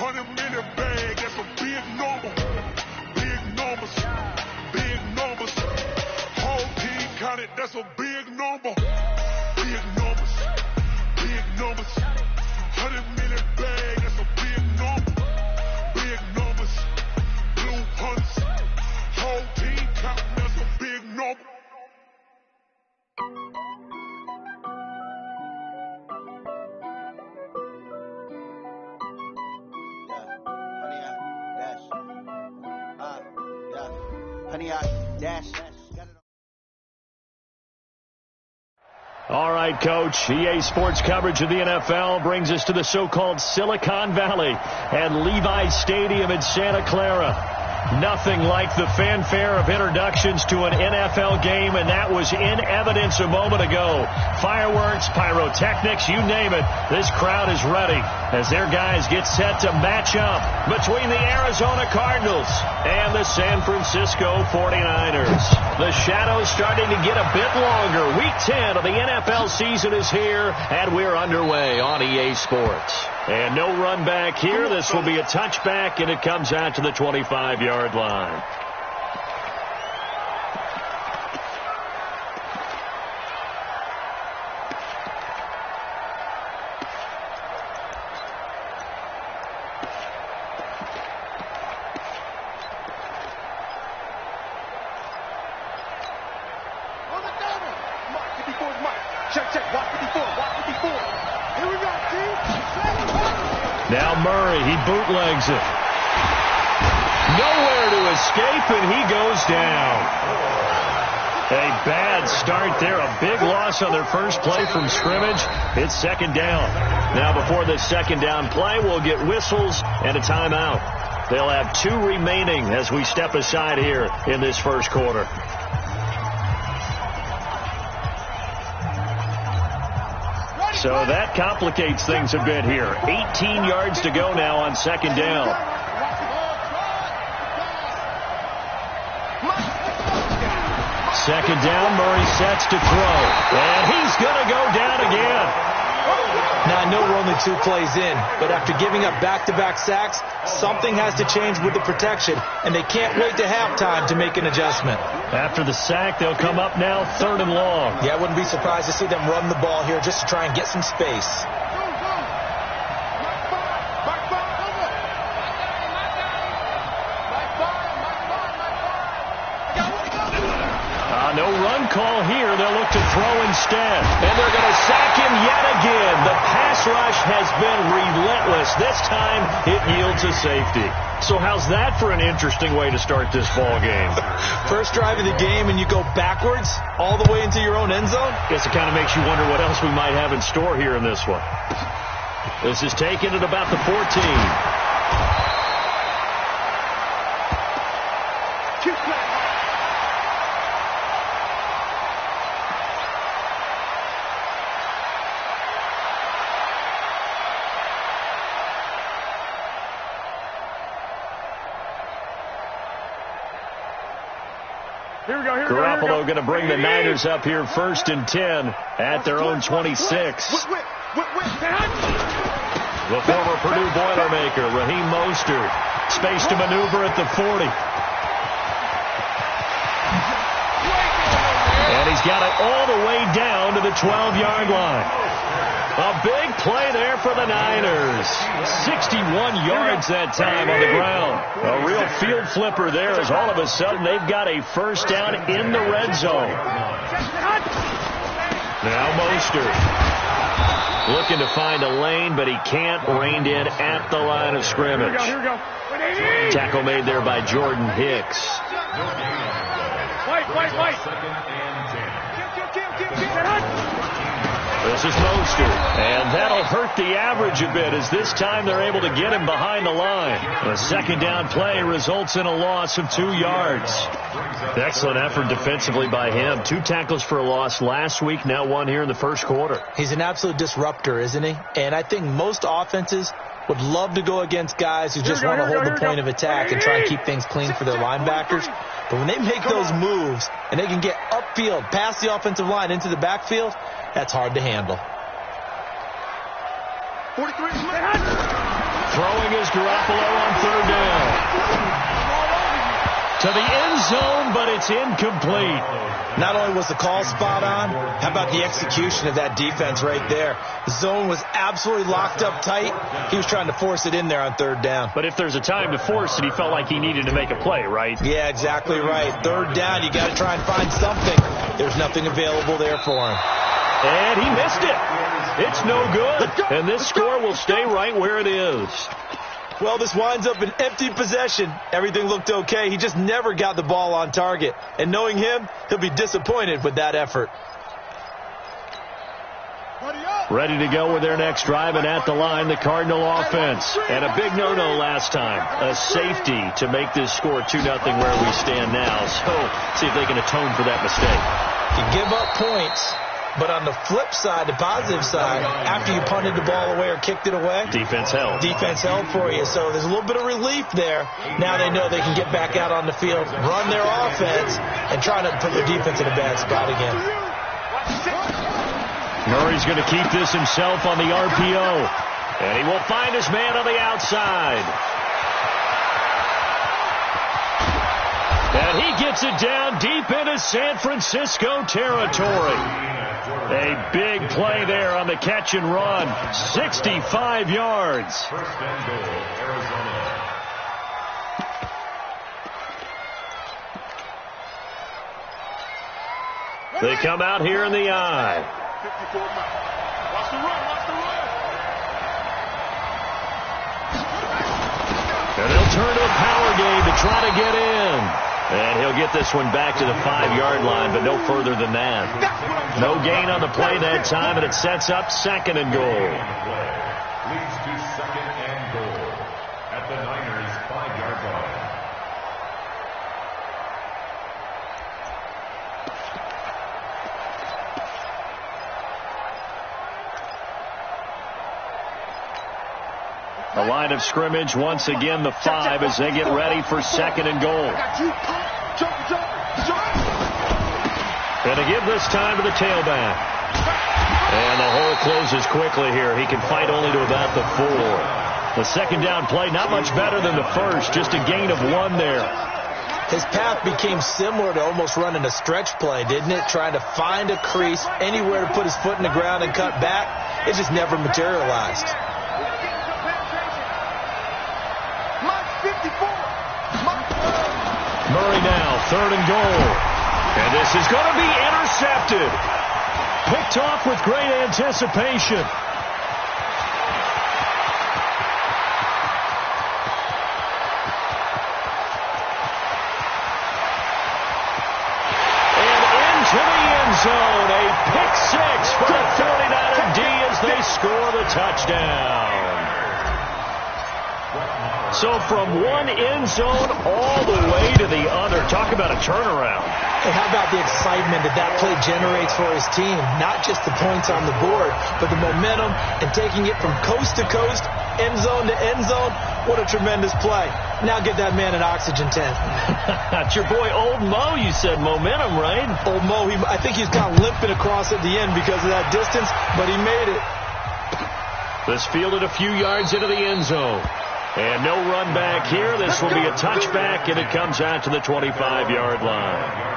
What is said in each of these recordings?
100-minute bag, that's a big number. Big numbers, big numbers. Whole team counted, that's a big number. Big numbers, big numbers. 100-minute bag, that's a big number. Big numbers, blue punts. Whole team counting, that's a big number. All right, Coach. EA Sports coverage of the NFL brings us to the so-called Silicon Valley and Levi's Stadium in Santa Clara. Nothing like the fanfare of introductions to an NFL game, and that was in evidence a moment ago. Fireworks, pyrotechnics, you name it. This crowd is ready as their guys get set to match up between the Arizona Cardinals and the San Francisco 49ers. The shadow's starting to get a bit longer. Week 10 of the NFL season is here, and we're underway on EA Sports. And no run back here. This will be a touchback, and it comes out to the 25-yard line. Now Murray, he bootlegs it. Nowhere to escape, and he goes down. A bad start there, a big loss on their first play from scrimmage. It's second down. Now before the second down play, we'll get whistles and a timeout. They'll have 2 remaining as we step aside here in this first quarter. So that complicates things a bit here. 18 yards to go now on second down. Second down, Murray sets to throw. And he's going to go down again. Now, I know we're only 2 plays in, but after giving up back-to-back sacks, something has to change with the protection, and they can't wait to halftime to make an adjustment. After the sack, they'll come up now 3rd and long. Yeah, I wouldn't be surprised to see them run the ball here just to try and get some space. No run call here. They'll look to throw instead. And they're going to sack him yet again. The pass rush has been relentless. This time, it yields a safety. So how's that for an interesting way to start this ball game? First drive of the game, and you go backwards all the way into your own end zone? Guess it kind of makes you wonder what else we might have in store here in this one. This is taken at about the 14. Garoppolo going to bring the Niners up here 1st and 10 at their own 26. The former Purdue Boilermaker, Raheem Mostert, space to maneuver at the 40. And he's got it all the way down to the 12-yard line. A big play there for the Niners. 61 yards that time on the ground. A real field flipper there as all of a sudden they've got a first down in the red zone. Now Mostert looking to find a lane, but he can't. Reined in at the line of scrimmage. Here we go. Tackle made there by Jordan Hicks. White. This is Mostert, and that'll hurt the average a bit as this time they're able to get him behind the line. A second down play results in a loss of 2 yards. Excellent effort defensively by him. 2 tackles for a loss last week, now 1 here in the first quarter. He's an absolute disruptor, isn't he? And I think most offenses would love to go against guys who just want to hold the point of attack and try and keep things clean for their linebackers. But when they make those moves and they can get upfield, past the offensive line into the backfield, that's hard to handle. 43. Throwing is Garoppolo on third down. To the end zone, but it's incomplete. Not only was the call spot on, how about the execution of that defense right there? The zone was absolutely locked up tight. He was trying to force it in there on third down. But if there's a time to force it, he felt like he needed to make a play, right? Yeah, exactly right. Third down, you got to try and find something. There's nothing available there for him. And he missed it. It's no good. And this score will stay right where it is. Well, this winds up an empty possession. Everything looked okay. He just never got the ball on target. And knowing him, he'll be disappointed with that effort. Ready to go with their next drive, and at the line, the Cardinal offense. And a big no-no last time. A safety to make this score 2-0 where we stand now. So, see if they can atone for that mistake. You give up points. But on the flip side, the positive side, after you punted the ball away or kicked it away, defense held. Defense held for you. So there's a little bit of relief there. Now they know they can get back out on the field, run their offense, and try to put their defense in a bad spot again. Murray's going to keep this himself on the RPO. And he will find his man on the outside. And he gets it down deep into San Francisco territory. A big play there on the catch and run. 65 yards. First and goal, Arizona. They come out here in the I. 54 miles. Watch the run, watch the run. And they'll turn to a power game to try to get in. And he'll get this one back to the 5-yard line, but no further than that. No gain on the play that time, and it sets up second and goal. Leads to second and goal at the Niners' 5-yard line. The line of scrimmage, once again, the 5 as they get ready for second and goal. And to give this time to the tailback. And the hole closes quickly here. He can fight only to about the 4. The second down play, not much better than the first, just a gain of 1 there. His path became similar to almost running a stretch play, didn't it? Trying to find a crease, anywhere to put his foot in the ground and cut back. It just never materialized. Murray now, third and goal. And this is going to be intercepted. Picked off with great anticipation. And into the end zone. A pick 6 for the 49er D as they score the touchdown. So from one end zone all the way to the other. Talk about a turnaround. And how about the excitement that that play generates for his team? Not just the points on the board, but the momentum and taking it from coast to coast, end zone to end zone. What a tremendous play. Now get that man an oxygen tent. That's your boy Old Mo. You said momentum, right? Old Mo, I think he's kind of limping across at the end because of that distance, but he made it. This fielded a few yards into the end zone. And no run back here. This will be a touchback, and it comes out to the 25-yard line.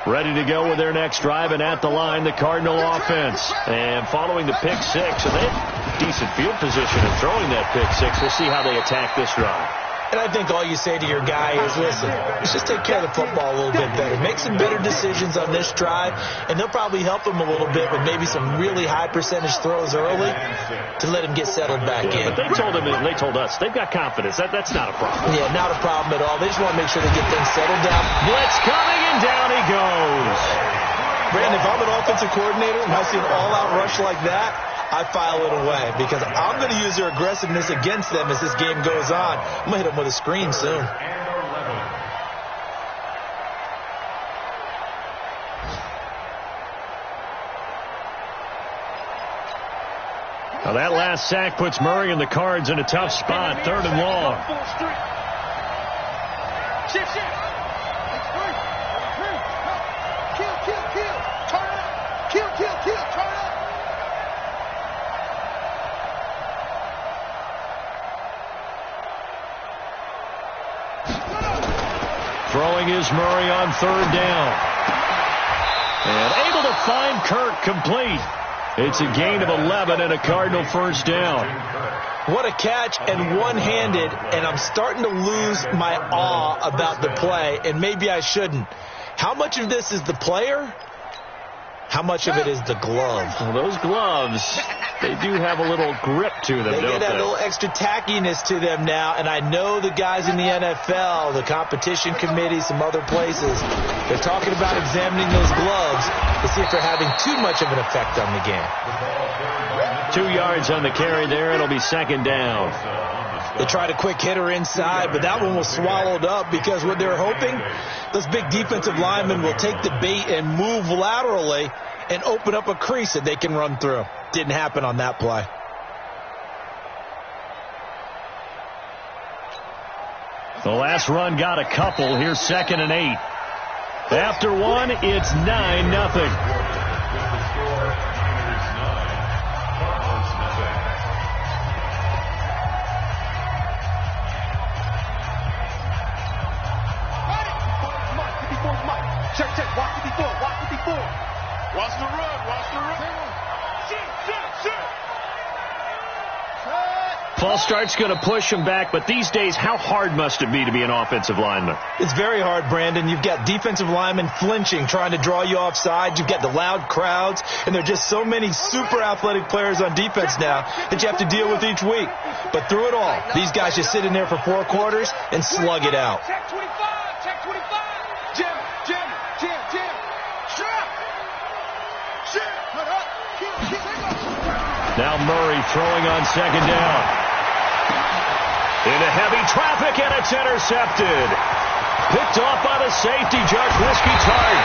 Ready to go with their next drive, and at the line, the Cardinal offense. And following the pick 6, and they have decent field position in throwing that pick 6. We'll see how they attack this drive. And I think all you say to your guy is, listen, let's just take care of the football a little bit better. Make some better decisions on this drive, and they'll probably help him a little bit with maybe some really high percentage throws early to let him get settled back in. But they told us they've got confidence. That's not a problem. Yeah, not a problem at all. They just want to make sure they get things settled down. Blitz coming, and down he goes. Brandon, if I'm an offensive coordinator and I see an all-out rush like that, I file it away because I'm going to use their aggressiveness against them as this game goes on. I'm going to hit them with a screen soon. Now that last sack puts Murray and the Cards in a tough spot, 3rd and long. Throwing is Murray on third down. And able to find Kirk complete. It's a gain of 11 and a Cardinal first down. What a catch, and one-handed, and I'm starting to lose my awe about the play, and maybe I shouldn't. How much of this is the player? How much of it is the glove? Well, those gloves, they do have a little grip to them, don't they? They get a little extra tackiness to them now, and I know the guys in the NFL, the competition committee, some other places, they're talking about examining those gloves to see if they're having too much of an effect on the game. 2 yards on the carry there. It'll be second down. They tried a quick hitter inside, but that one was swallowed up because what they were hoping, those big defensive linemen will take the bait and move laterally and open up a crease that they can run through. Didn't happen on that play. The last run got a couple. Here's 2nd and 8. After one, it's 9-0. Check. Watch the before. Watch the run. Sit. False start's going to push him back, but these days, how hard must it be to be an offensive lineman? It's very hard, Brandon. You've got defensive linemen flinching, trying to draw you offside. You've got the loud crowds, and there are just so many super athletic players on defense now that you have to deal with each week. But through it all, these guys just sit in there for 4 quarters and slug it out. Check 25. Jim. Now Murray throwing on second down. Into heavy traffic, and it's intercepted. Picked off by the safety, Josh Risky-Tart.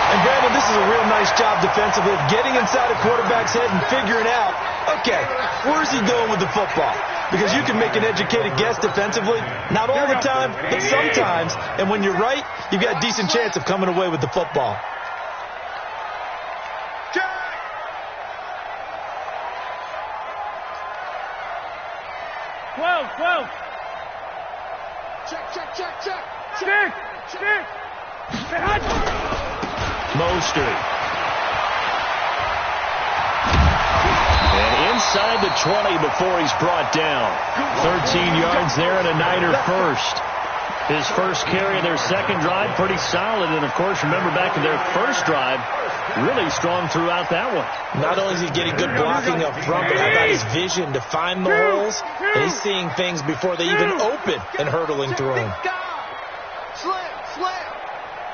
And Brandon, this is a real nice job defensively of getting inside a quarterback's head and figuring out, okay, where's he going with the football? Because you can make an educated guess defensively. Not all the time, but sometimes. And when you're right, you've got a decent chance of coming away with the football. Check. Mostert. And inside the 20 before he's brought down. 13 yards there and a Niner first. His first carry of their second drive, pretty solid. And, of course, remember back in their first drive, really strong throughout that one. Not only is he getting good blocking up front, but how about his vision to find the holes? And he's seeing things before they even open and hurtling through them. Slam.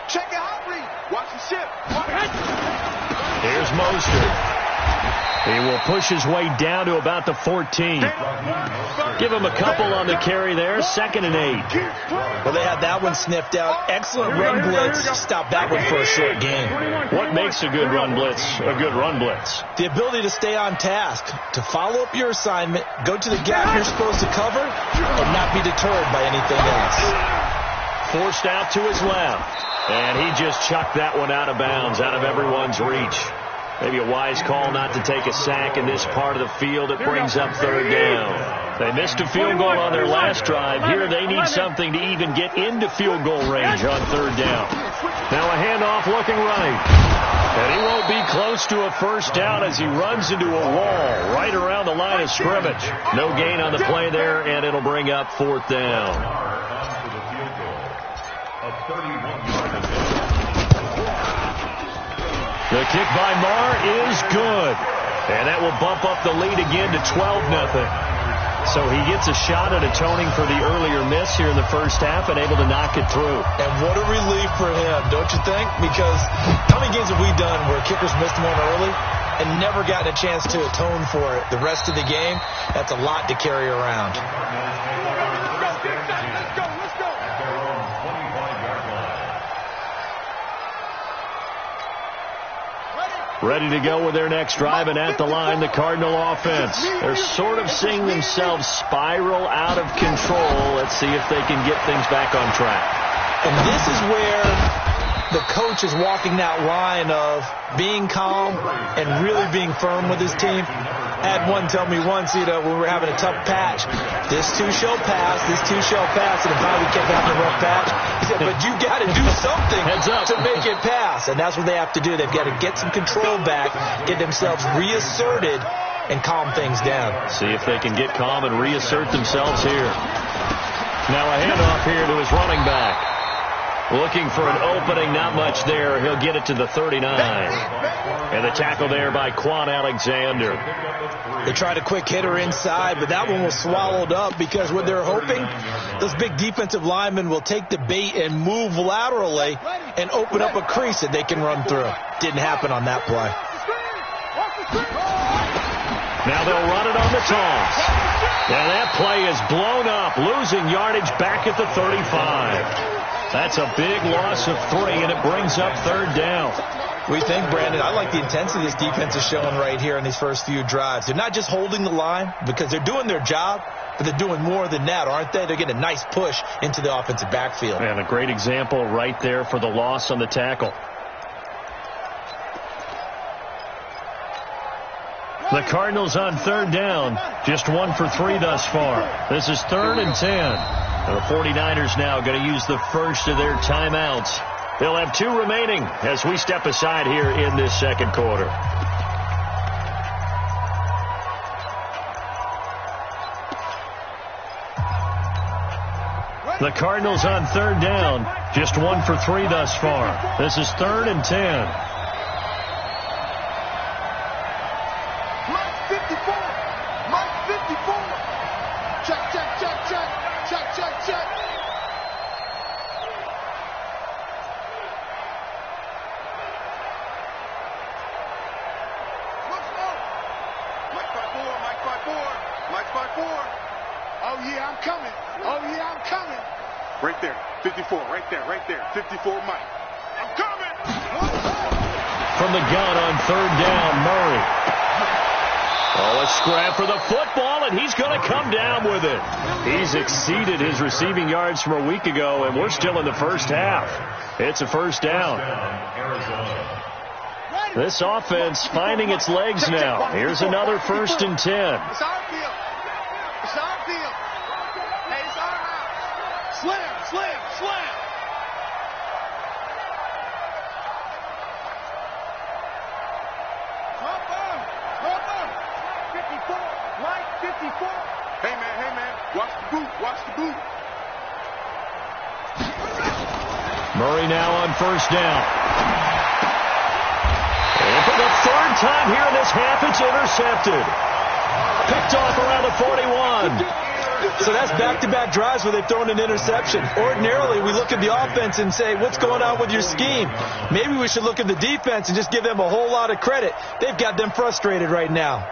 Check it out, Reed. Watch the ship. Here's Mostert. He will push his way down to about the 14. Give him a couple on the carry there. 2nd and 8. Well, they had that one sniffed out. Excellent run blitz. Stop that one for a short gain. What makes a good run blitz a good run blitz? The ability to stay on task, to follow up your assignment, go to the gap you're supposed to cover, and not be deterred by anything else. Forced out to his left. And he just chucked that one out of bounds, out of everyone's reach. Maybe a wise call not to take a sack in this part of the field. It brings up third down. They missed a field goal on their last drive. Here they need something to even get into field goal range on third down. Now a handoff looking right. And he won't be close to a first down as he runs into a wall right around the line of scrimmage. No gain on the play there, and it'll bring up 4th down. The kick by Marr is good. And that will bump up the lead again to 12-0. So he gets a shot at atoning for the earlier miss here in the first half and able to knock it through. And what a relief for him, don't you think? Because how many games have we done where kickers missed one early and never gotten a chance to atone for it the rest of the game? That's a lot to carry around. Ready to go with their next drive, and at the line, the Cardinal offense. They're sort of seeing themselves spiral out of control. Let's see if they can get things back on track. And this is where the coach is walking that line of being calm and really being firm with his team. I had one tell me once, when we were having a tough patch, this too shall pass, this too shall pass, and if we kept having a rough patch, he said, but you got to do something to make it pass, and that's what they have to do. They've got to get some control back, get themselves reasserted, and calm things down. See if they can get calm and reassert themselves here. Now a handoff here to his running back. Looking for an opening, not much there. He'll get it to the 39. And the tackle there by Quan Alexander. They tried a quick hitter inside, but that one was swallowed up because what they're hoping, those big defensive linemen will take the bait and move laterally and open up a crease that they can run through. Didn't happen on that play. Now they'll run it on the toss. And that play is blown up, losing yardage back at the 35. That's a big loss of 3, and it brings up 3rd down. We think, Brandon, I like the intensity this defense is showing right here in these first few drives. They're not just holding the line because they're doing their job, but they're doing more than that, aren't they? They're getting a nice push into the offensive backfield. And a great example right there for the loss on the tackle. The Cardinals on 3rd down, just 1 for 3 thus far. This is 3rd and 10. The 49ers now going to use the first of their timeouts. They'll have 2 remaining as we step aside here in this second quarter. The Cardinals on 3rd down, just 1 for 3 thus far. This is 3rd and 10. Mike 54. Mike 54. Check, check, check, check. Check, check, check. Let's go. Mike 54, Mike 54, Mike 54. Oh, yeah, I'm coming. Oh, yeah, I'm coming. Right there, 54, right there, right there. 54, Mike. I'm coming. From the gun on 3rd down, Murray. Oh, a scrap for the football, and he's going to come down with it. He's exceeded his receiving yards from a week ago, and we're still in the first half. It's a 1st down. This offense finding its legs now. Here's another 1st and 10. It's our field. It's our field. Hey, it's our house. Slam, slam, slam. Hey, man, watch the boot, watch the boot. Murray now on 1st down. And for the 3rd time here in this half, it's intercepted. Picked off around the 41. So that's back-to-back drives where they've thrown an interception. Ordinarily, we look at the offense and say, what's going on with your scheme? Maybe we should look at the defense and just give them a whole lot of credit. They've got them frustrated right now.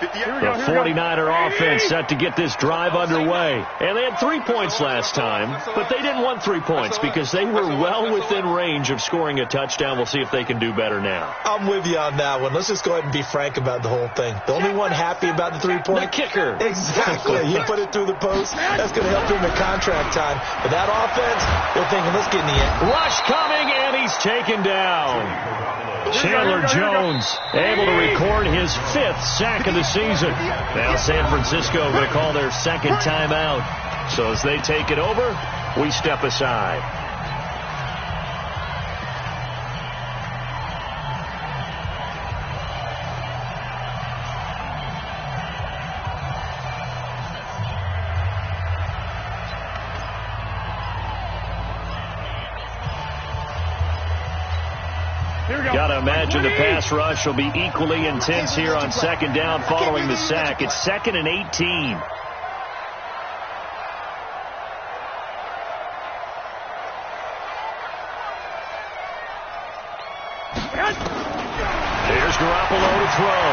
The 49er offense set to get this drive underway. And they had 3 points last time, but they didn't want 3 points because they were well within range of scoring a touchdown. We'll see if they can do better now. I'm with you on that one. Let's just go ahead and be frank about the whole thing. The only one happy about the 3-point? The kicker. Exactly. You put it through the post. That's going to help him in contract time. But that offense, they're thinking, let's get in the end. Rush coming, and he's taken down. Chandler Jones able to record his 5th sack of the season. Now San Francisco going to call their 2nd timeout. So as they take it over, we step aside. Got to imagine the pass rush will be equally intense here on 2nd down following the sack. It's 2nd and 18. There's Garoppolo to throw.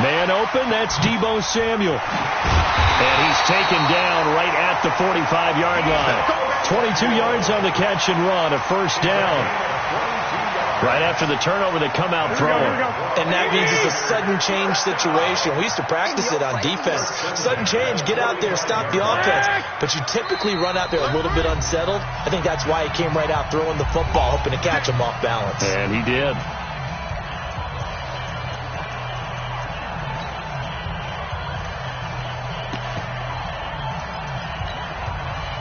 Man open, that's Deebo Samuel. And he's taken down right at the 45-yard line. 22 yards on the catch and run, a 1st down. Right after the turnover, they come out throwing. And that means it's a sudden change situation. We used to practice it on defense. Sudden change, get out there, stop the offense. But you typically run out there a little bit unsettled. I think that's why he came right out throwing the football, hoping to catch him off balance. And he did.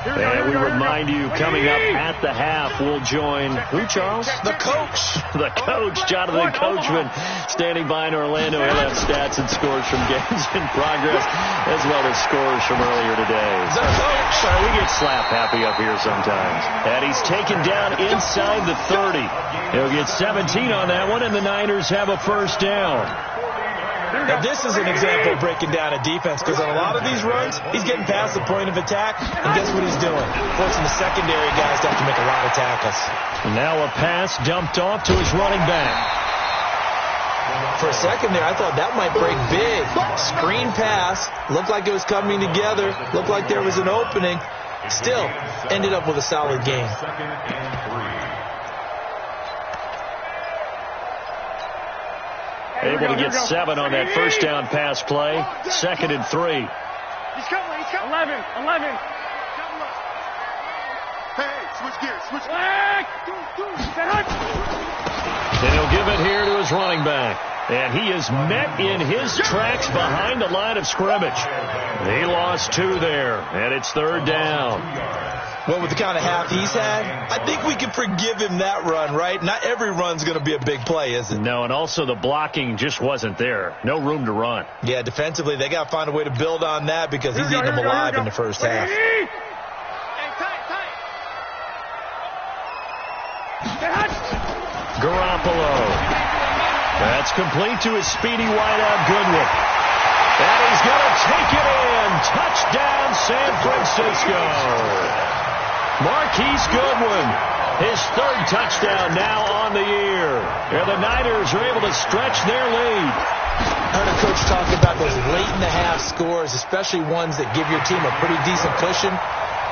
And we remind you, coming up at the half, we'll join who, Charles? The coach. The coach, Jonathan Coachman, standing by in Orlando. He'll have stats and scores from games in progress, as well as scores from earlier today. The coach. We get slap happy up here sometimes. And he's taken down inside the 30. He'll get 17 on that one, and the Niners have a first down. Now, this is an example of breaking down a defense, because on a lot of these runs, he's getting past the point of attack, and guess what he's doing? Forcing the secondary guys to have to make a lot of tackles. And now a pass dumped off to his running back. For a second there, I thought that might break big. Screen pass, looked like it was coming together, looked like there was an opening. Still, ended up with a solid game. Able to get 7 on that first down pass play. 2nd and 3. He's coming. 11. Hey, switch gears. And he'll give it here to his running back. And he is met in his tracks behind the line of scrimmage. He lost 2 there, and it's 3rd down. Well, with the kind of half he's had, I think we can forgive him that run, right? Not every run's going to be a big play, is it? No, and also the blocking just wasn't there. No room to run. Yeah, defensively, they got to find a way to build on that, because he's eating them alive in the first half. Garoppolo. That's complete to his speedy wideout, Goodwin. And he's going to take it in. Touchdown, San Francisco. Marquise Goodwin, his 3rd touchdown now on the year. And the Niners are able to stretch their lead. I heard a coach talk about those late-in-the-half scores, especially ones that give your team a pretty decent cushion.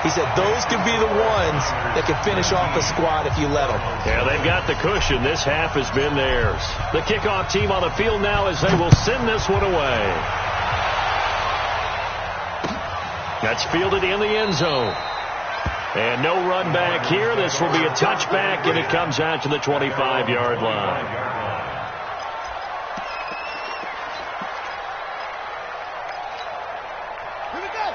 He said those could be the ones that can finish off a squad if you let them. Yeah, they've got the cushion. This half has been theirs. The kickoff team on the field now as they will send this one away. That's fielded in the end zone. And no run back here. This will be a touchback, and it comes out to the 25-yard line.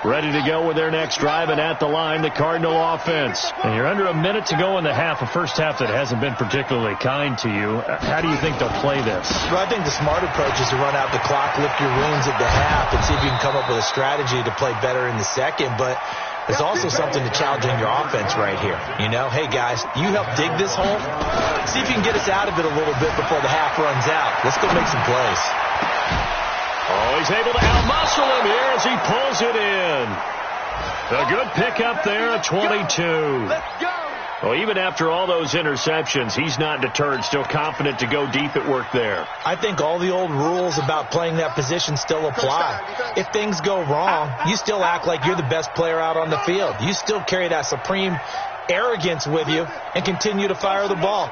Ready to go with their next drive, and at the line, the Cardinal offense. And you're under a minute to go in the half, a first half that hasn't been particularly kind to you. How do you think they'll play this? Well, I think the smart approach is to run out the clock, lick your wounds at the half, and see if you can come up with a strategy to play better in the second. But there's also something to challenging your offense right here. You know, hey, guys, you help dig this hole. See if you can get us out of it a little bit before the half runs out. Let's go make some plays. Oh, he's able to outmuscle him here as he pulls it in. A good pickup there at 22. Let's go. Well, even after all those interceptions, he's not deterred, still confident to go deep at work there. I think all the old rules about playing that position still apply. If things go wrong, you still act like you're the best player out on the field. You still carry that supreme arrogance with you and continue to fire the ball.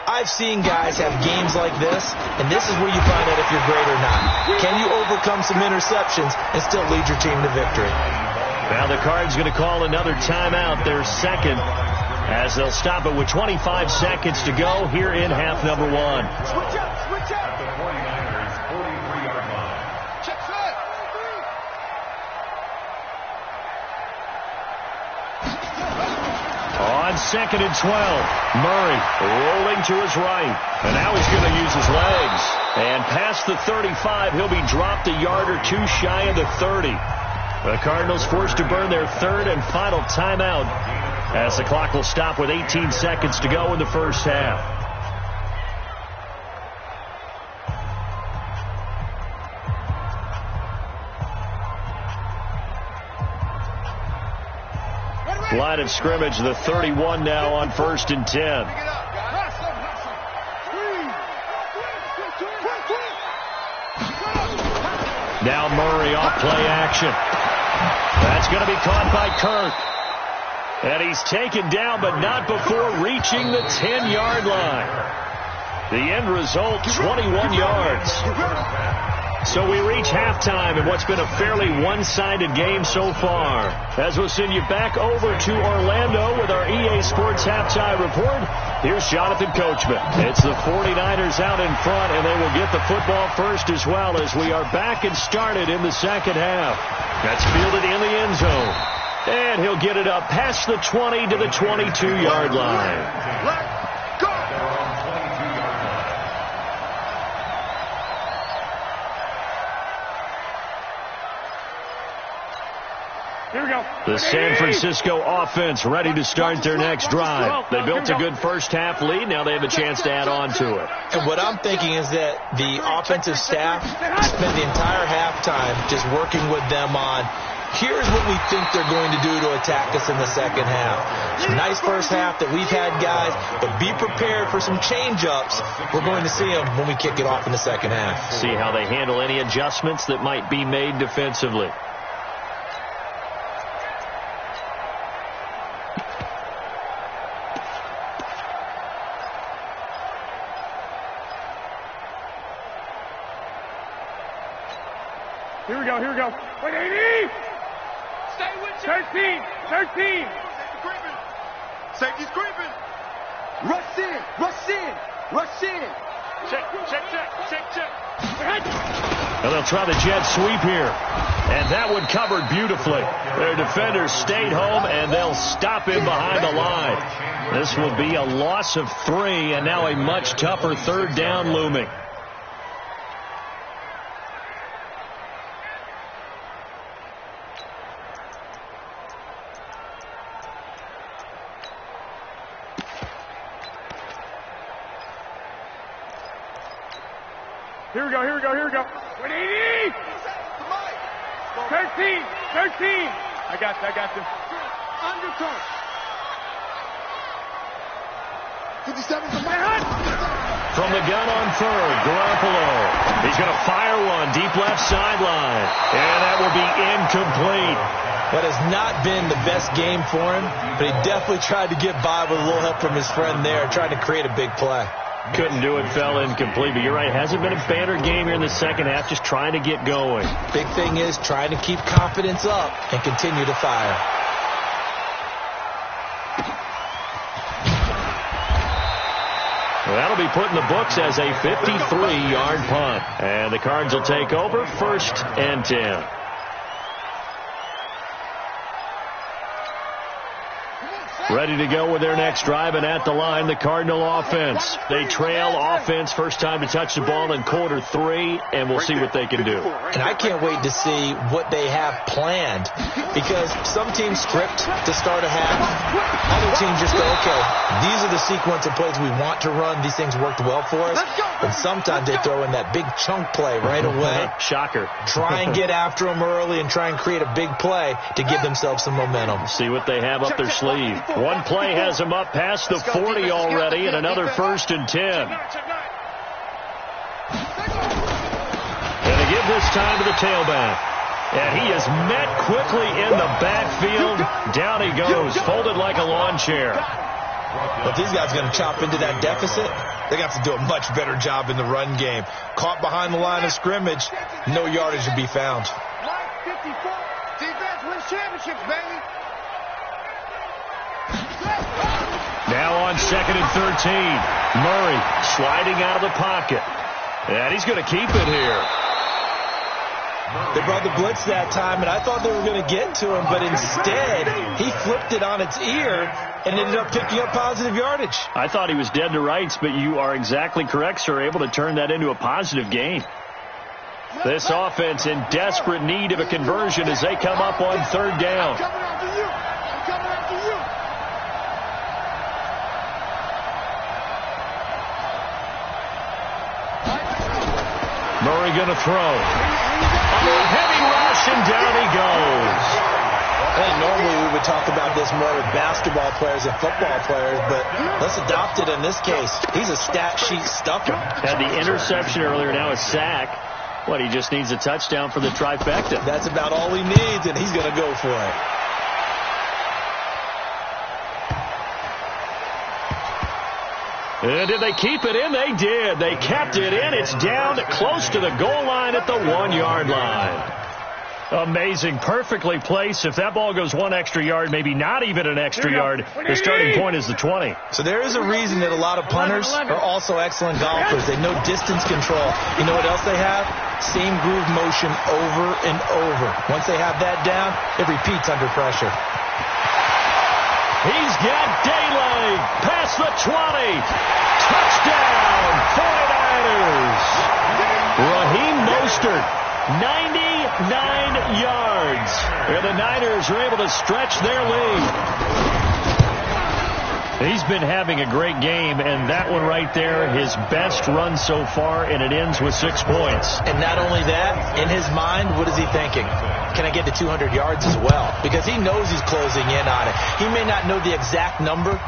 I've seen guys have games like this, and this is where you find out if you're great or not. Can you overcome some interceptions and still lead your team to victory? Now the Cards going to call another timeout, their 2nd, as they'll stop it with 25 seconds to go here in half number 1. Switch up. Check set. On 2nd and 12, Murray rolling to his right. And now he's going to use his legs. And past the 35, he'll be dropped a yard or 2 shy of the 30. The Cardinals forced to burn their 3rd and final timeout as the clock will stop with 18 seconds to go in the first half. Line of scrimmage, the 31 now on 1st and 10. Now Murray off play action. That's going to be caught by Kirk. And he's taken down, but not before reaching the 10-yard line. The end result, 21 yards. So we reach halftime in what's been a fairly one-sided game so far. As we'll send you back over to Orlando with our EA Sports Halftime Report, here's Jonathan Coachman. It's the 49ers out in front, and they will get the football first as well as we are back and started in the second half. That's fielded in the end zone. And he'll get it up past the 20 to the 22-yard line. Let's go! Here we go. The San Francisco offense ready to start their next drive. They built a good first half lead. Now they have a chance to add on to it. And what I'm thinking is that the offensive staff spent the entire halftime just working with them on, here's what we think they're going to do to attack us in the second half. It's a nice first half that we've had, guys, but be prepared for some change-ups. We're going to see them when we kick it off in the second half. See how they handle any adjustments that might be made defensively. Here we go, here we go. Wait, 80! Stay with you. 13. Safety's creeping. Rush in. Check. And they'll try the jet sweep here. And that one covered beautifully. Their defenders stayed home, and they'll stop him behind the line. This will be a loss of 3, and now a much tougher third down looming. Here we go. 180! 13! I got you. Undercut. 57 from my head. From the gun on third, Garoppolo. He's going to fire one deep left sideline. And that will be incomplete. That has not been the best game for him, but he definitely tried to get by with a little help from his friend there, trying to create a big play. Couldn't do it, fell incomplete. But you're right, it hasn't been a banner game here in the second half, just trying to get going. Big thing is trying to keep confidence up and continue to fire. Well, that'll be put in the books as a 53-yard punt. And the Cards will take over, 1st and 10. Ready to go with their next drive, and at the line, the Cardinal offense. They trail offense, first time to touch the ball in quarter 3, and we'll see what they can do. And I can't wait to see what they have planned, because some teams script to start a half. Other teams just go, okay, these are the sequence of plays we want to run. These things worked well for us. And sometimes they throw in that big chunk play right away. Shocker. Try and get after them early and try and create a big play to give themselves some momentum. See what they have up their sleeve. One play has them up past the 40 already, and another 1st and 10. And they give this time to the tailback. And he is met quickly in the backfield. Down he goes, folded like a lawn chair. But these guys are going to chop into that deficit. They got to do a much better job in the run game. Caught behind the line of scrimmage, no yardage to be found. Line 54. Defense wins championships, baby. Now on 2nd and 13. Murray sliding out of the pocket. And he's going to keep it here. They brought the blitz that time, and I thought they were going to get to him, but instead, he flipped it on its ear and ended up picking up positive yardage. I thought he was dead to rights, but you are exactly correct, sir, able to turn that into a positive gain. This offense in desperate need of a conversion as they come up on 3rd down. Murray going to throw. Oh, heavy rush, and down he goes. And normally we would talk about this more with basketball players and football players, but let's adopt it in this case. He's a stat sheet stuffer. Had the interception earlier, now a sack. What, he just needs a touchdown for the trifecta. That's about all he needs, and he's going to go for it. Did they keep it in? They did. They kept it in. It's down close to the goal line at the 1-yard line. Amazing. Perfectly placed. If that ball goes 1 extra yard, maybe not even an extra yard, the starting point is the 20. So there is a reason that a lot of punters are also excellent golfers. They know distance control. You know what else they have? Same groove motion over and over. Once they have that down, it repeats under pressure. He's got daylight past the 20. Touchdown, 49ers. Raheem Mostert, 99 yards. And the Niners are able to stretch their lead. He's been having a great game, and that one right there, his best run so far, and it ends with 6 points. And not only that, in his mind, what is he thinking? Can I get to 200 yards as well? Because he knows he's closing in on it. He may not know the exact number,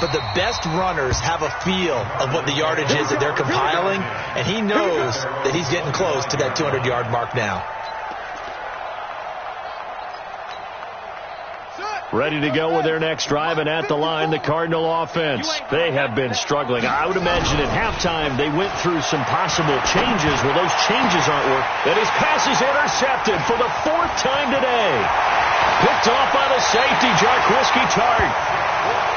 but the best runners have a feel of what the yardage is that they're compiling, and he knows that he's getting close to that 200-yard mark now. Ready to go with their next drive, and at the line, the Cardinal offense. They have been struggling. I would imagine at halftime they went through some possible changes. Well, those changes aren't working. And his pass is intercepted for the 4th time today. Picked off by the safety, Jarquiski Tart.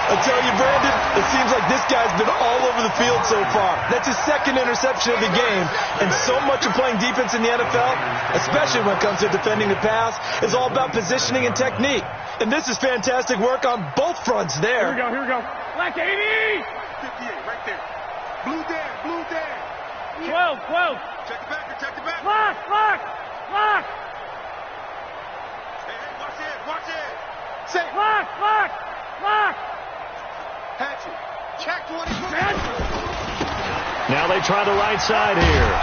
I tell you, Brandon, it seems like this guy's been all over the field so far. That's his 2nd interception of the game. And so much of playing defense in the NFL, especially when it comes to defending the pass, is all about positioning and technique. And this is fantastic work on both fronts there. Here we go. Black 80! 58, right there. Blue there. 12. Check the back. Lock! Hey, watch it. Say, lock! Hatchet. Check 20. Now they try the right side here.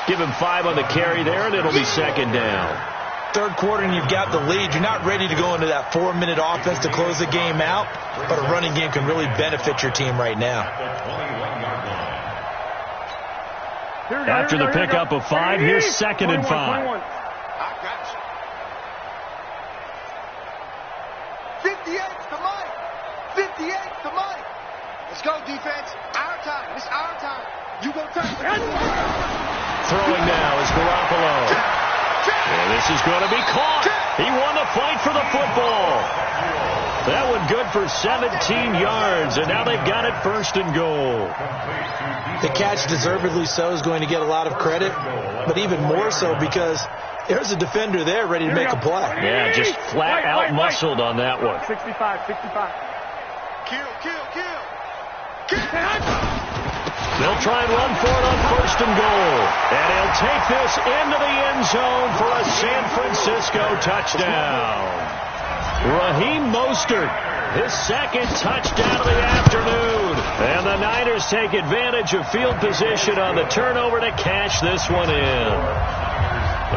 Give him 5 on the carry there, and it'll be 2nd down. 3rd quarter and you've got the lead. You're not ready to go into that 4-minute offense to close the game out, but a running game can really benefit your team right now. After the pickup of 5, here's 2nd and 5. I got you. 58's the mic. 58's the mic. Let's go, defense. Our time. It's our time. You go turn. Throwing now is Garoppolo. And this is going to be caught. He won the fight for the football. That one good for 17 yards, and now they've got it 1st and goal. The catch, deservedly so, is going to get a lot of credit, but even more so because there's a defender there ready to make a play. Yeah, just flat out muscled on that one. 65. Kill. They'll try and run for it on 1st and goal. And he'll take this into the end zone for a San Francisco touchdown. Raheem Mostert, his 2nd touchdown of the afternoon. And the Niners take advantage of field position on the turnover to cash this one in.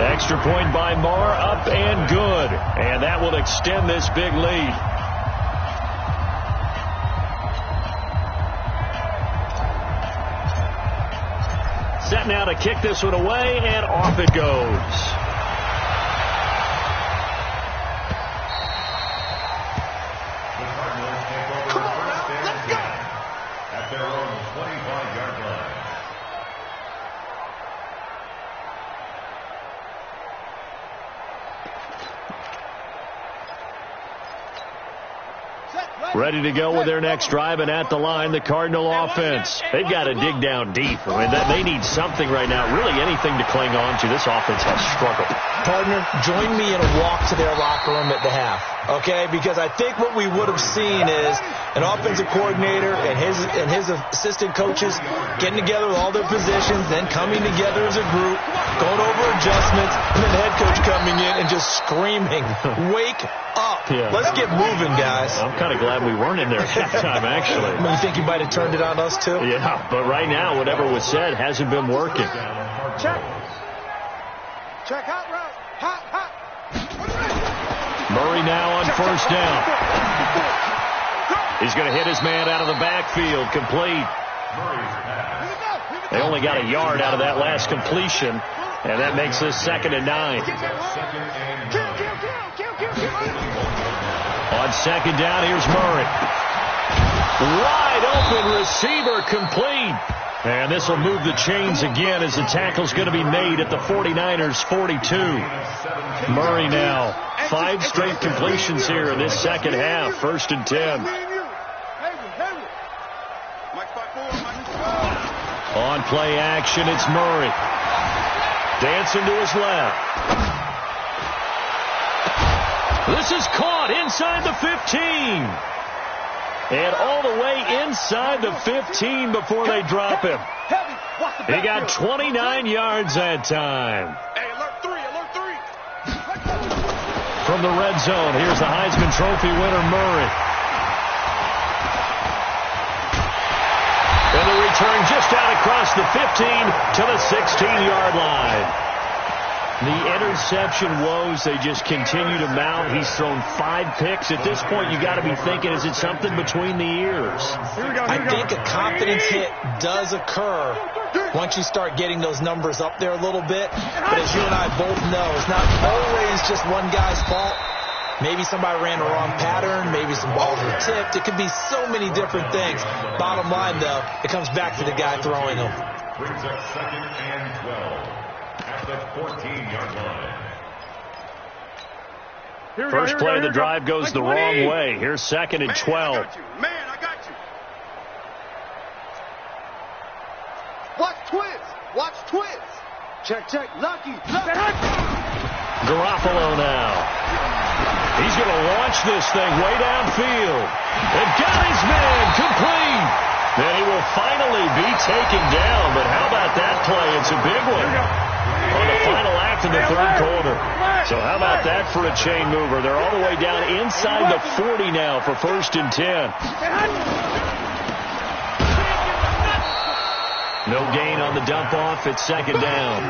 Extra point by Moore, up and good. And that will extend this big lead. Set now to kick this one away, and off it goes. Come on now, let's go. At their own 25-yard line. Ready to go with their next drive, and at the line, the Cardinal offense. They've got to dig down deep. I mean, they need something right now, really anything to cling on to. This offense has struggled. Partner, join me in a walk to their locker room at the half, okay? Because I think what we would have seen is an offensive coordinator and his assistant coaches getting together with all their positions, then coming together as a group, going over adjustments, and then the head coach coming in and just screaming, "Wake up. Yeah. Let's get moving, guys." I'm kind of glad we weren't in there at that time, actually. I mean, you think you might have turned it on us, too? Yeah, but right now, whatever was said hasn't been working. Check hot route. Hot. Murray now on 1st down. He's going to hit his man out of the backfield, complete. They only got a yard out of that last completion, and that makes this 2nd and 9. Kill. On 2nd down, here's Murray. Wide open receiver complete. And this will move the chains again as the tackle's going to be made at the 49ers 42. Murray now. 5 straight completions here in this second half. 1st and 10. On play action, it's Murray. Dancing to his left. This is caught inside the 15. And all the way inside the 15 before they drop him. He got 29 yards that time. From the red zone, here's the Heisman Trophy winner, Murray. And the return just out across the 15 to the 16-yard line. The interception woes, they just continue to mount. He's thrown 5 picks. At this point, you got to be thinking, is it something between the ears? I think a confidence hit does occur once you start getting those numbers up there a little bit. But as you and I both know, it's not always just one guy's fault. Maybe somebody ran the wrong pattern. Maybe some balls were tipped. It could be so many different things. Bottom line, though, it comes back to the guy throwing them. Brings up 2nd and 12. At the 14-yard line. First play of the drive goes the wrong way. Here's 2nd and 12. Man, I got you. Watch twins. Watch twins. Check, check. Lucky. Garoppolo now. He's going to launch this thing way downfield. And got his man complete. Then he will finally be taken down. But how about that play? It's a big one. On the final act of the 3rd quarter. So how about that for a chain mover? They're all the way down inside the 40 now for 1st and 10. No gain on the dump off. It's 2nd down.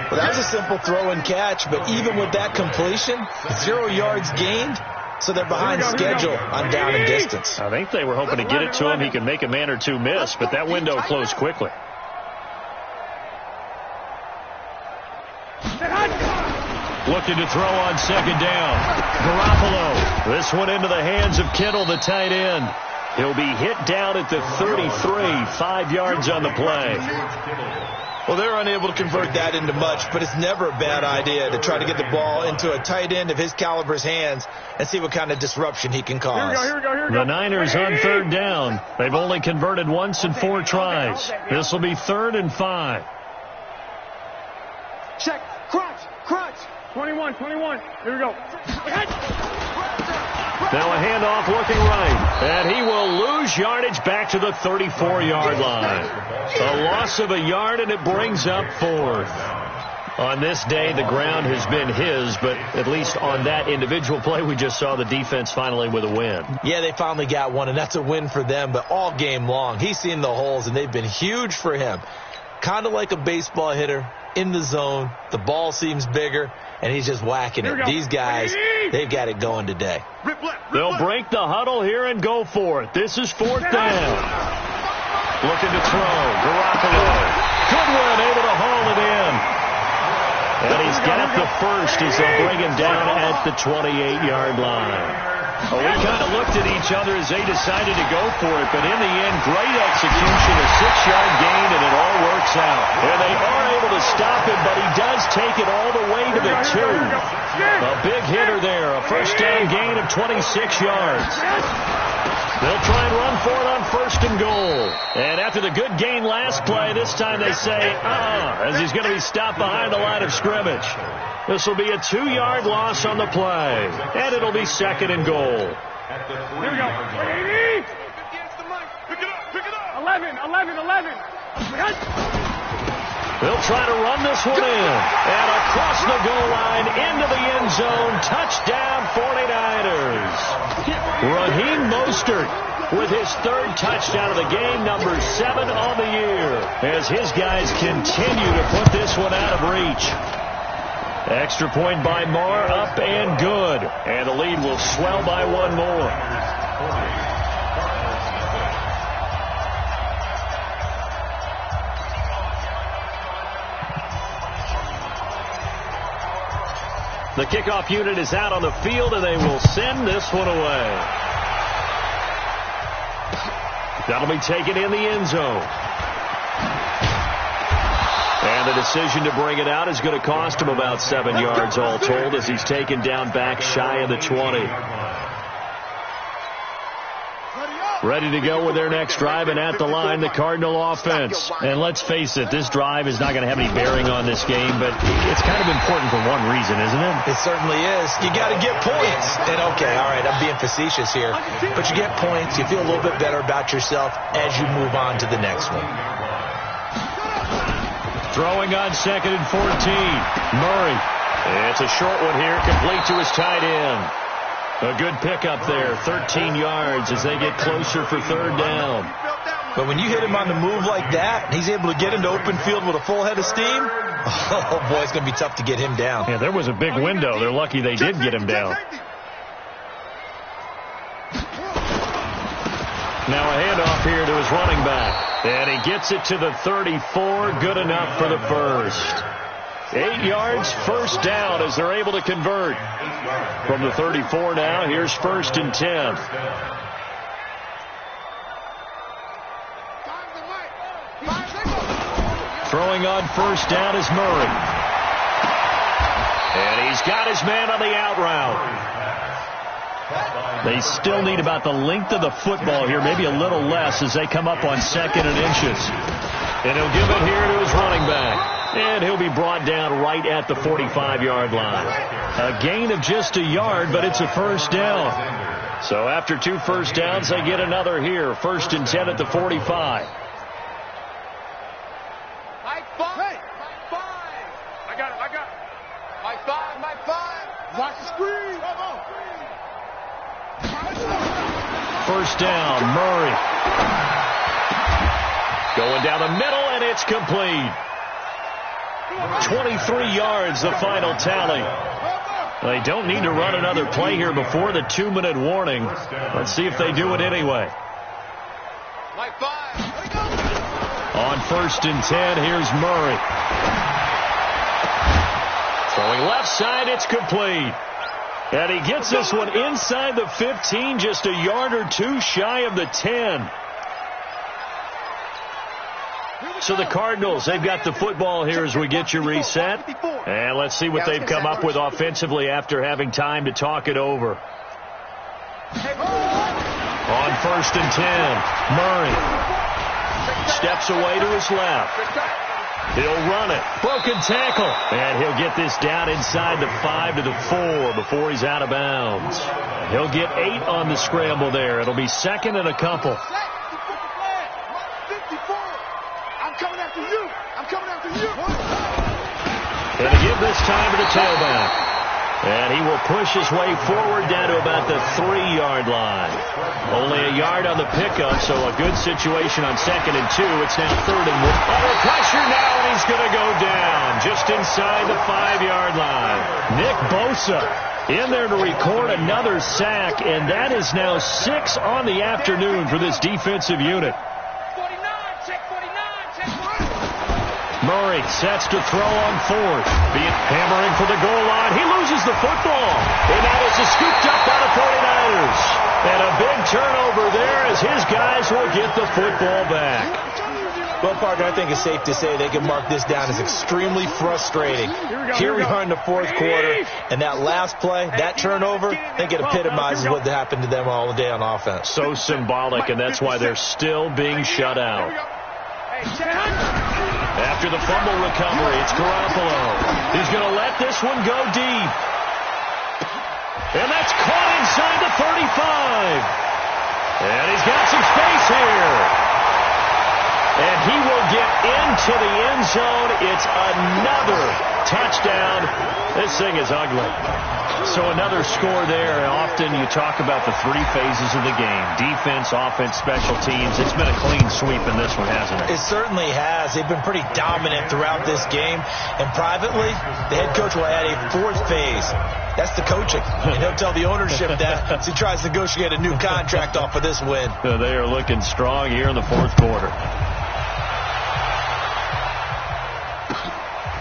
Well, that was a simple throw and catch, but even with that completion, 0 yards gained, so they're behind schedule on down and distance. I think they were hoping to get it to him. He could make a man or two miss, but that window closed quickly. Looking to throw on 2nd down. Garoppolo. This one into the hands of Kittle, the tight end. He'll be hit down at the 33, 5 yards on the play. Well, they're unable to convert that into much, but it's never a bad idea to try to get the ball into a tight end of his caliber's hands and see what kind of disruption he can cause. Here we go. The Niners on 3rd down. They've only converted once in 4 tries. This will be 3rd and 5. Check. Crunch. 21. Here we go. Now a handoff looking right. And he will lose yardage back to the 34-yard line. A loss of a yard, and it brings up 4th. On this day, the ground has been his, but at least on that individual play, we just saw the defense finally with a win. Yeah, they finally got one, and that's a win for them, but all game long, he's seen the holes, and they've been huge for him. Kind of like a baseball hitter in the zone. The ball seems bigger, and he's just whacking it. These guys, they've got it going today. They'll break the huddle here and go for it. This is 4th down. Looking to throw. Garoppolo. Good one, able to haul it in. And he's got the first as they'll bring him down at the 28-yard line. Well, we kind of looked at each other as they decided to go for it, but in the end, great execution, a 6-yard gain, and it all works out. And they are able to stop him, but he does take it all the way to the 2. A big hitter there, a 1st down gain of 26 yards. They'll try and run for it on 1st and goal. And after the good gain last play, this time they say, as he's going to be stopped behind the line of scrimmage. This will be a 2-yard loss on the play. And it'll be 2nd and goal. Here we go. 80. Pick it up. 11. They'll try to run this one in. And across the goal line, into the end zone. Touchdown, 49ers. Raheem Mostert with his 3rd touchdown of the game, number 7 on the year, as his guys continue to put this one out of reach. Extra point by Marr, up and good. And the lead will swell by 1 more. The kickoff unit is out on the field, and they will send this one away. That'll be taken in the end zone. And the decision to bring it out is going to cost him about 7 yards all told as he's taken down back shy of the 20. Ready to go with their next drive, and at the line, the Cardinal offense. And let's face it, this drive is not going to have any bearing on this game, but it's kind of important for one reason, isn't it? It certainly is. You got to get points. And okay, all right, I'm being facetious here, but you get points, you feel a little bit better about yourself as you move on to the next one. Throwing on 2nd and 14. Murray. It's a short one here, complete to his tight end. A good pickup there, 13 yards as they get closer for 3rd down. But when you hit him on the move like that, he's able to get into open field with a full head of steam. Oh, boy, it's going to be tough to get him down. Yeah, there was a big window. They're lucky they did get him down. Now a handoff here to his running back. And he gets it to the 34. Good enough for the first. 8 yards, 1st down as they're able to convert. From the 34 now, here's 1st and 10. Throwing on 1st down is Murray. And he's got his man on the out route. They still need about the length of the football here, maybe a little less as they come up on 2nd and inches. And he'll give it here to his running back. And he'll be brought down right at the 45-yard line. A gain of just a yard, but it's a 1st down. So after 2 first downs, they get another here. 1st and 10 at the 45. I got it. My five. Watch the screen. 1st down, Murray. Going down the middle, and it's complete. 23 yards, the final tally. They don't need to run another play here before the 2-minute warning. Let's see if they do it anyway. On 1st and 10, here's Murray. Throwing left side, it's complete. And he gets this one inside the 15, just a yard or 2 shy of the 10. So the Cardinals, they've got the football here as we get you reset. And let's see what they've come up with offensively after having time to talk it over. On 1st and 10, Murray steps away to his left. He'll run it. Broken tackle. And he'll get this down inside the 5 to the 4 before he's out of bounds. He'll get 8 on the scramble there. It'll be 2nd and a couple. And to give this time to the tailback. And he will push his way forward down to about the 3-yard line. Only a yard on the pickup, so a good situation on 2nd and 2. It's now 3rd and 1. Under pressure now, and he's going to go down just inside the 5-yard line. Nick Bosa in there to record another sack, and that is now 6 on the afternoon for this defensive unit. Murray sets to throw on 4th. Hammering for the goal line. He loses the football. And that is scooped up by the 49ers. And a big turnover there as his guys will get the football back. Well, partner, I think it's safe to say they can mark this down as extremely frustrating. Here we are in the 4th quarter, and that last play, that turnover, I think it epitomizes what happened to them all day on offense. So symbolic, and that's why they're still being shut out. After the fumble recovery, it's Garoppolo. He's going to let this one go deep. And that's caught inside the 35. And he's got some space here. And he will get into the end zone. It's another touchdown. This thing is ugly. So another score there. Often you talk about the 3 phases of the game. Defense, offense, special teams. It's been a clean sweep in this one, hasn't it? It certainly has. They've been pretty dominant throughout this game. And privately, the head coach will add a 4th phase. That's the coaching. And he'll tell the ownership that as he tries to negotiate a new contract off of this win. They are looking strong here in the 4th quarter.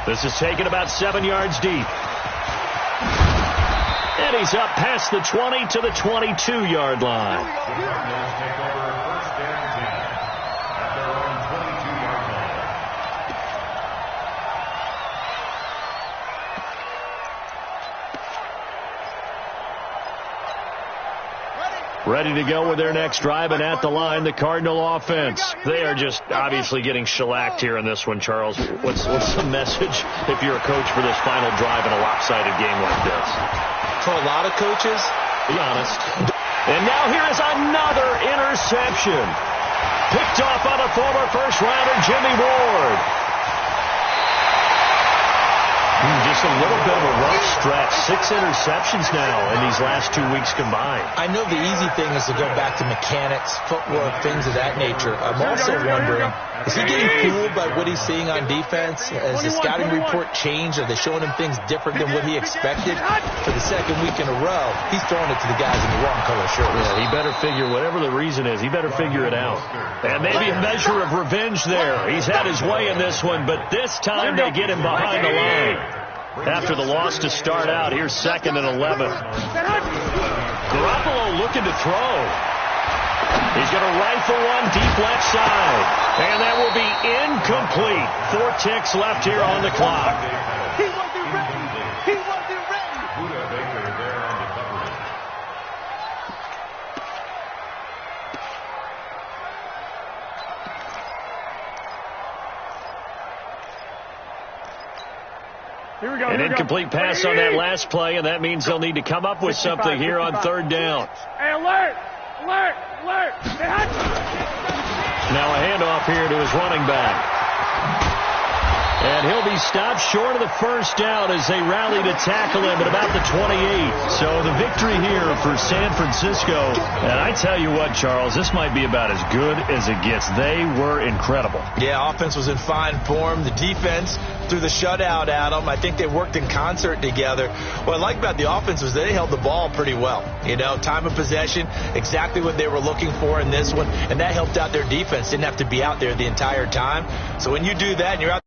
This is taken about 7 yards deep. And he's up past the 20 to the 22-yard line. Ready to go with their next drive, and at the line, the Cardinal offense. They are just obviously getting shellacked here in this one, Charles. What's the message if you're a coach for this final drive in a lopsided game like this? For a lot of coaches, be honest. And now here is another interception. Picked off on a former first-rounder, Jimmy Ward. Just a little bit of a rough stretch. 6 interceptions now in these last 2 weeks combined. I know the easy thing is to go back to mechanics, footwork, things of that nature. I'm also wondering, is he getting fooled by what he's seeing on defense? Has the scouting report changed? Are they showing him things different than what he expected? For the second week in a row, he's throwing it to the guys in the wrong color shirts. Yeah, he better figure, whatever the reason is, he better figure it out. And maybe a measure of revenge there. He's had his way in this one, but this time they get him behind the line. After the loss to start out, here's 2nd and 11. Garoppolo looking to throw. He's going to rifle one deep left side. And that will be incomplete. 4 ticks left here on the clock. He wasn't ready. He wasn't ready. Buda Baker there on the coverage. Here we go. An incomplete pass on that last play, and that means they'll need to come up with something here on 3rd down. Hey, alert! Alert! Alert! Now a handoff here to his running back. And he'll be stopped short of the first down as they rally to tackle him at about the 28. So the victory here for San Francisco. And I tell you what, Charles, this might be about as good as it gets. They were incredible. Yeah, offense was in fine form. The defense threw the shutout at them. I think they worked in concert together. What I like about the offense was they held the ball pretty well. You know, time of possession, exactly what they were looking for in this one. And that helped out their defense. Didn't have to be out there the entire time. So when you do that and you're out